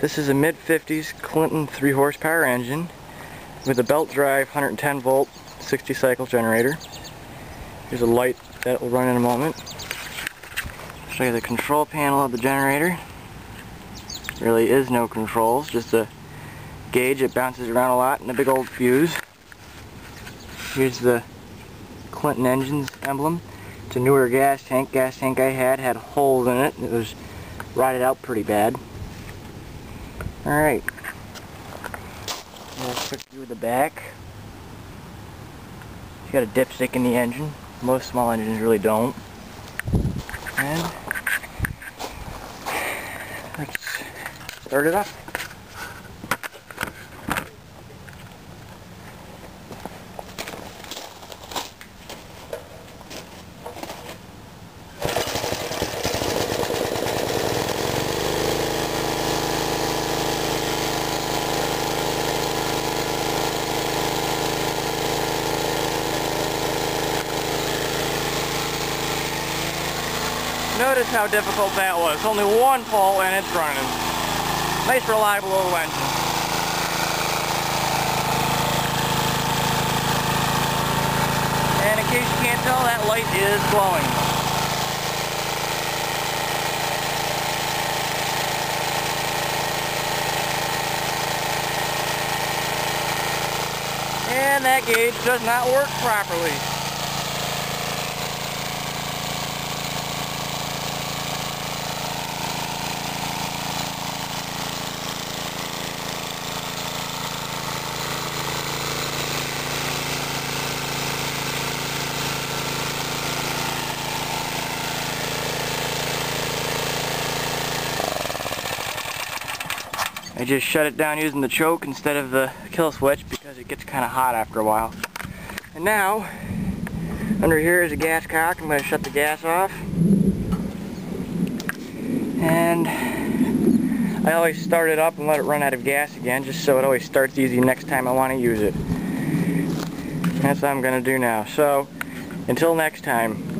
This is a mid-50s Clinton 3 horsepower engine with a belt drive 110 volt 60 cycle generator. Here's a light that will run in a moment. I'll show you the control panel of the generator. Really is no controls, just a gauge that bounces around a lot and a big old fuse. Here's the Clinton engines emblem. It's a newer gas tank. Gas tank I had holes in it. It was rotted out pretty bad. Alright. A quick view of the back. It's got a dipstick in the engine. Most small engines really don't. And let's start it up. Notice how difficult that was. Only one fault and it's running. Nice reliable little engine. And in case you can't tell, that light is glowing. And that gauge does not work properly. I just shut it down using the choke instead of the kill switch because it gets kind of hot after a while. And now, under here is a gas cock. I'm going to shut the gas off. And I always start it up and let it run out of gas again, just so it always starts easy next time I want to use it. That's what I'm going to do now. So, until next time.